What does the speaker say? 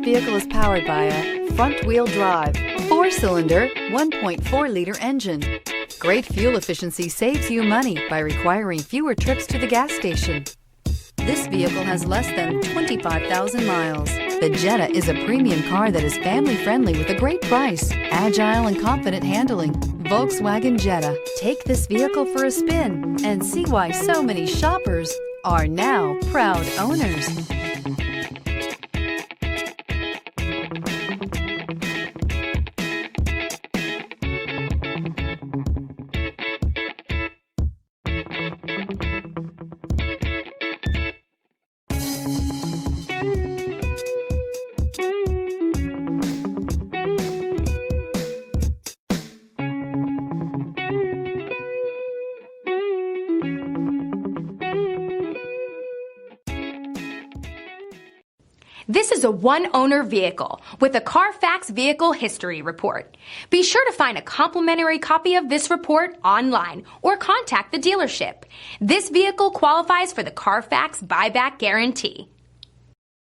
vehicle is powered by a front-wheel drive, 4-cylinder, 1.4-liter engine. Great fuel efficiency saves you money by requiring fewer trips to the gas station. This vehicle has less than 25,000 miles. The Jetta is a premium car that is family-friendly with a great price, agile and confident handling. Volkswagen Jetta. Take this vehicle for a spin and see why so many shoppers are now proud owners. This is a one-owner vehicle with a Carfax Vehicle History Report. Be sure to find a complimentary copy of this report online or contact the dealership. This vehicle qualifies for the Carfax Buyback Guarantee.